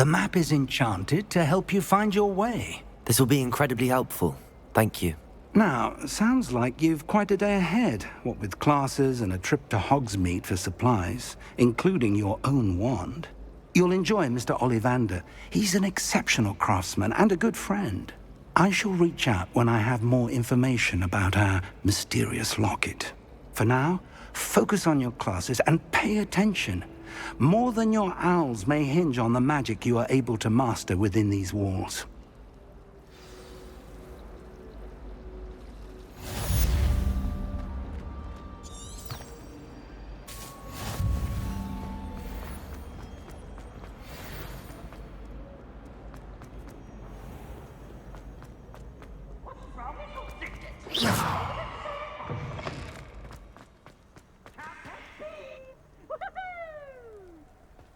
The map is enchanted to help you find your way. This will be incredibly helpful. Thank you. Now, sounds like you've quite a day ahead, what with classes and a trip to Hogsmeade for supplies, including your own wand. You'll enjoy Mr. Ollivander. He's an exceptional craftsman and a good friend. I shall reach out when I have more information about our mysterious locket. For now, focus on your classes and pay attention. More than your owls may hinge on the magic you are able to master within these walls.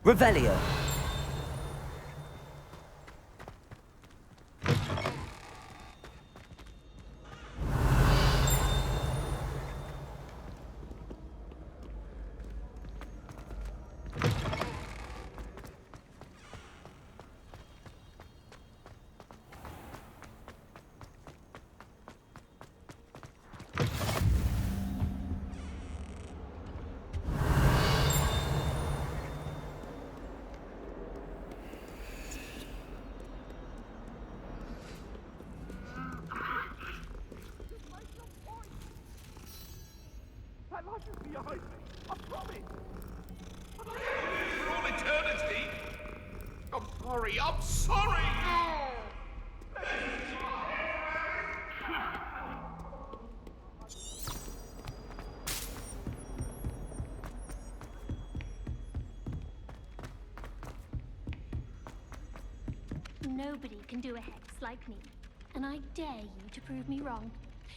Revelio. behind me. I promise. For all eternity. I'm sorry. I'm sorry. Nobody can do a hex like me, and I dare you to prove me wrong.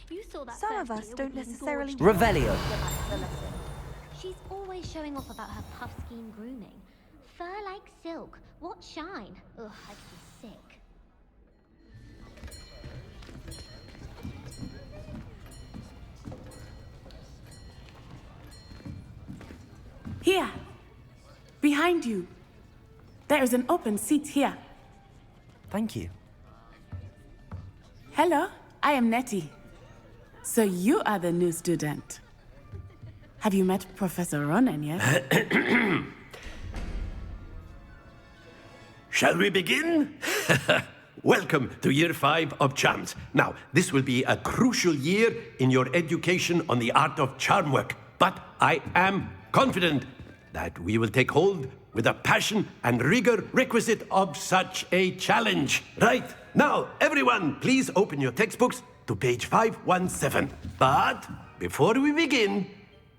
You saw that. Some of us don't necessarily. Revelio. She's always showing off about her puff scheme grooming. Fur like silk. What shine? Ugh, I could be sick. Here. Behind you. There is an open seat here. Thank you. Hello, I am Nettie. So you are the new student. Have you met Professor Ronan yet? Shall we begin? Welcome to Year 5 of Charms. Now, this will be a crucial year in your education on the art of charm work. But I am confident that we will take hold with the passion and rigor requisite of such a challenge. Right, now, everyone, please open your textbooks to page 517. But before we begin,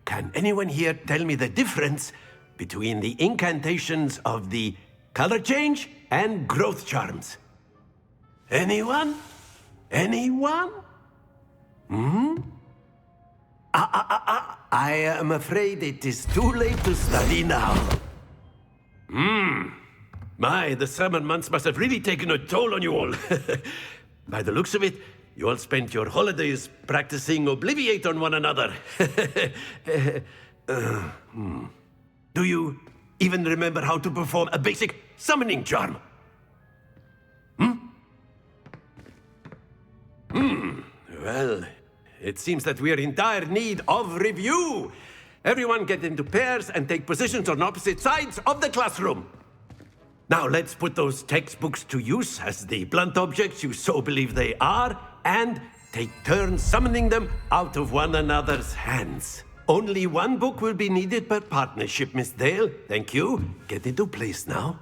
can anyone here tell me the difference between the incantations of the color change and growth charms? Anyone? Anyone? I am afraid it is too late to study now. My, the summer months must have really taken a toll on you all. By the looks of it, you all spent your holidays practicing Obliviate on one another. Do you even remember how to perform a basic summoning charm? Well, it seems that we are in dire need of review. Everyone get into pairs and take positions on opposite sides of the classroom. Now let's put those textbooks to use as the blunt objects you so believe they are, and take turns summoning them out of one another's hands. Only one book will be needed per partnership, Miss Dale. Thank you. Get into place now.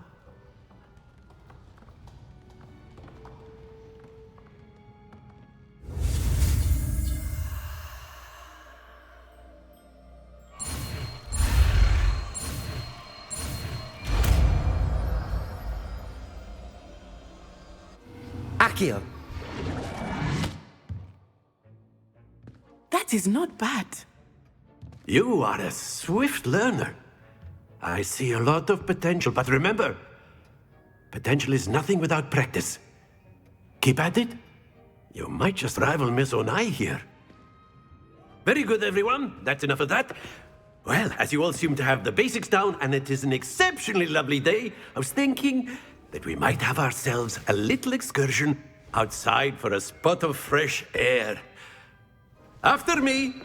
Accio! That is not bad. You are a swift learner. I see a lot of potential, but remember, potential is nothing without practice. Keep at it. You might just rival Miss Onai here. Very good, everyone. That's enough of that. Well, as you all seem to have the basics down, and it is an exceptionally lovely day, I was thinking that we might have ourselves a little excursion outside for a spot of fresh air. After me!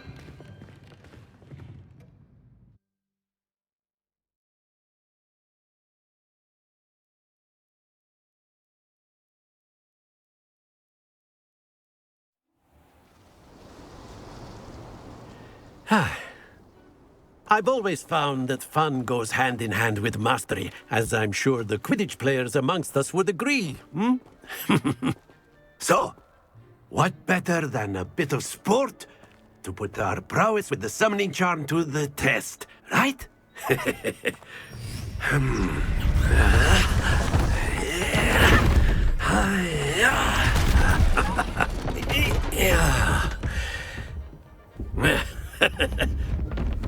I've always found that fun goes hand in hand with mastery, as I'm sure the Quidditch players amongst us would agree, So, what better than a bit of sport to put our prowess with the summoning charm to the test, right?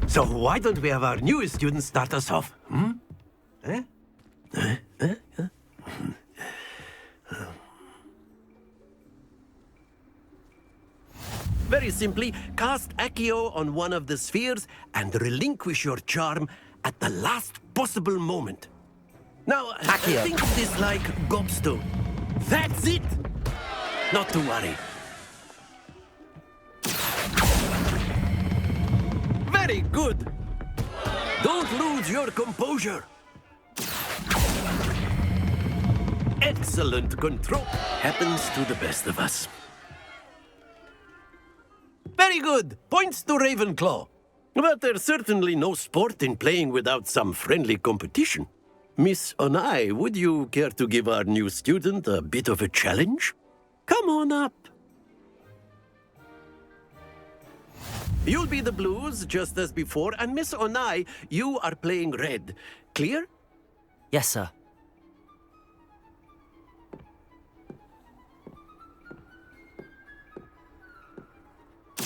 So why don't we have our newest student start us off? Very simply, cast Accio on one of the spheres and relinquish your charm at the last possible moment. Now, Accio. think of this like gobstone. That's it! Not to worry. Very good! Don't lose your composure. Excellent control. Happens to the best of us. Very good. Points to Ravenclaw. But there's certainly no sport in playing without some friendly competition. Miss Onai, would you care to give our new student a bit of a challenge? Come on up. You'll be the blues, just as before, and Miss Onai, you are playing red. Clear? Yes, sir.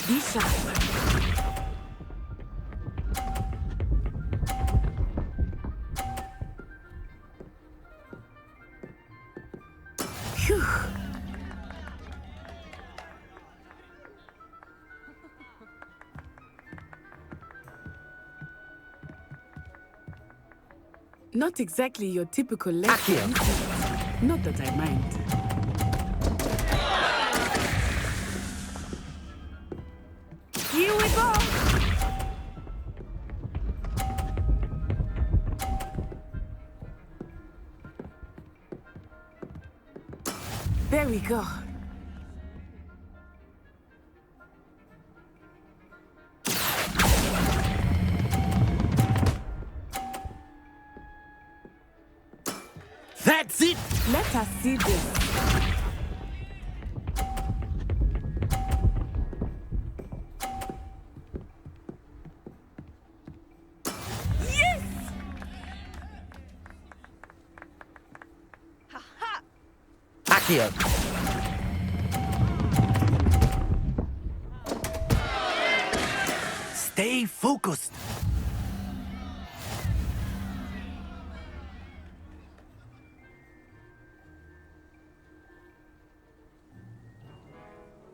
Be sharp. Phew. Not exactly your typical lesson. Not that I mind. Here we go! There we go. That's it! Let us see this. Yes! Accio! Stay focused.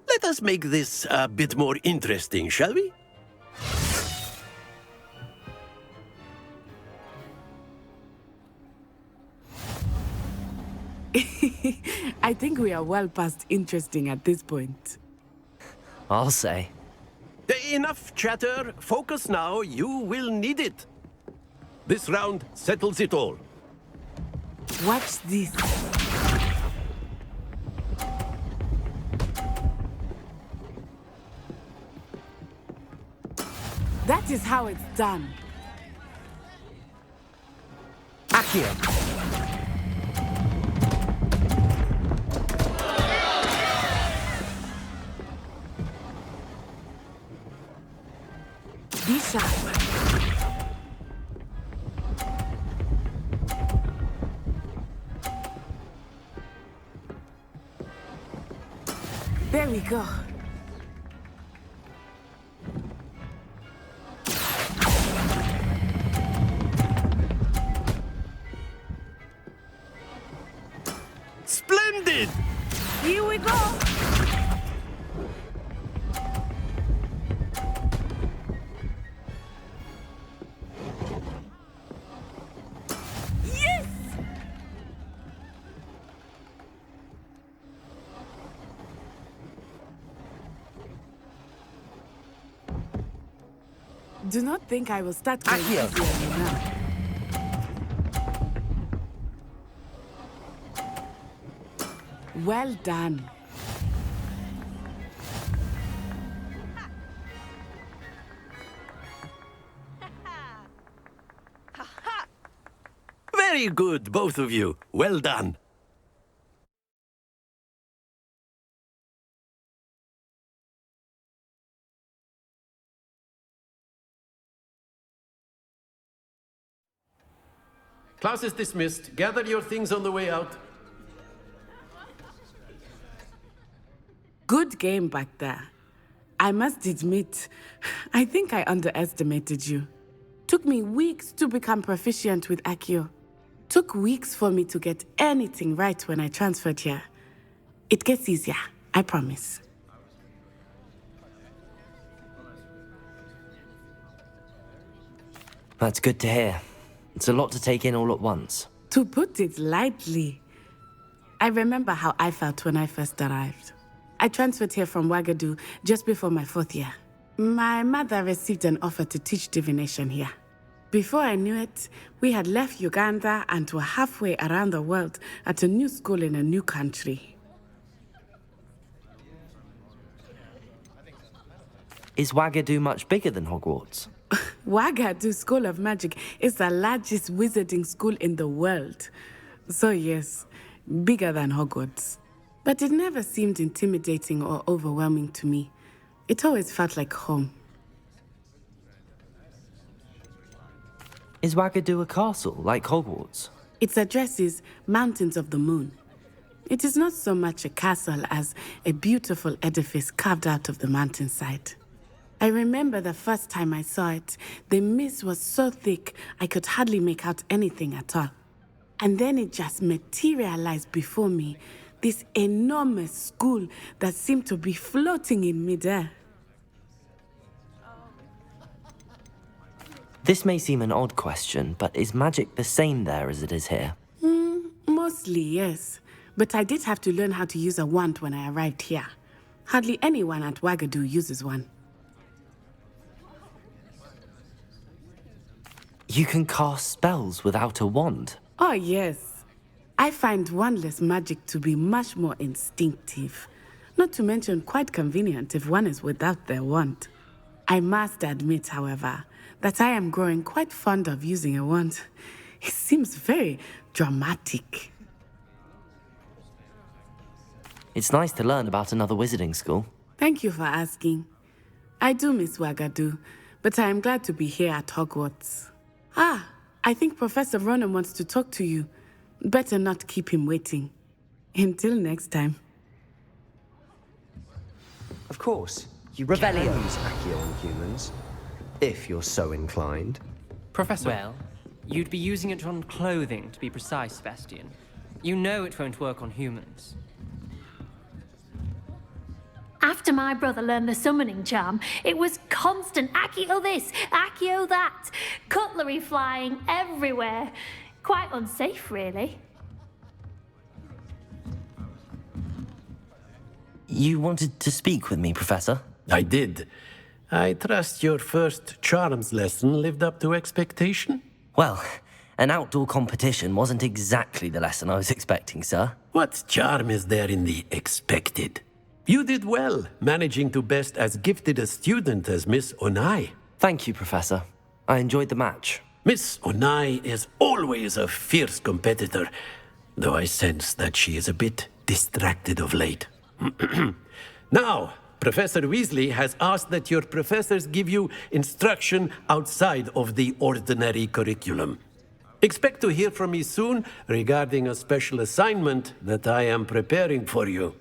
Let us make this a bit more interesting, shall we? I think we are well past interesting at this point. I'll say. Enough chatter. Focus now. You will need it. This round settles it all. Watch this. That is how it's done. Accio. Be sharp. There we go. Splendid! Here we go. Yes! Do not think I will start going easy on you now. Well done. Very good, both of you. Well done. Class is dismissed. Gather your things on the way out. Good game back there. I must admit, I think I underestimated you. Took me weeks to become proficient with Accio. Took weeks for me to get anything right when I transferred here. It gets easier, I promise. That's good to hear. It's a lot to take in all at once. To put it lightly, I remember how I felt when I first arrived. I transferred here from Wagadu just before my 4th year. My mother received an offer to teach divination here. Before I knew it, we had left Uganda and were halfway around the world at a new school in a new country. Is Wagadu much bigger than Hogwarts? Wagadu School of Magic is the largest wizarding school in the world. So yes, bigger than Hogwarts. But it never seemed intimidating or overwhelming to me. It always felt like home. Is Wagadu a castle, like Hogwarts? Its address is Mountains of the Moon. It is not so much a castle as a beautiful edifice carved out of the mountainside. I remember the first time I saw it, the mist was so thick I could hardly make out anything at all. And then it just materialized before me, this enormous school that seemed to be floating in midair. This may seem an odd question, but is magic the same there as it is here? Mostly, yes. But I did have to learn how to use a wand when I arrived here. Hardly anyone at Wagadu uses one. You can cast spells without a wand? Oh, yes. I find wandless magic to be much more instinctive. Not to mention quite convenient if one is without their wand. I must admit, however, that I am growing quite fond of using a wand. It seems very dramatic. It's nice to learn about another wizarding school. Thank you for asking. I do miss Wagadu, but I am glad to be here at Hogwarts. Ah, I think Professor Ronan wants to talk to you. Better not keep him waiting. Until next time. Of course, you Revelio. can use Accio on humans, if you're so inclined. Professor. Well, you'd be using it on clothing, to be precise, Sebastian. You know it won't work on humans. After my brother learned the summoning charm, it was constant Accio this, Accio that, cutlery flying everywhere. Quite unsafe, really. You wanted to speak with me, Professor? I did. I trust your first charms lesson lived up to expectation? Well, an outdoor competition wasn't exactly the lesson I was expecting, sir. What charm is there in the expected? You did well, managing to best as gifted a student as Miss Onai. Thank you, Professor. I enjoyed the match. Miss Onai is always a fierce competitor, though I sense that she is a bit distracted of late. Now, Professor Weasley has asked that your professors give you instruction outside of the ordinary curriculum. Expect to hear from me soon regarding a special assignment that I am preparing for you.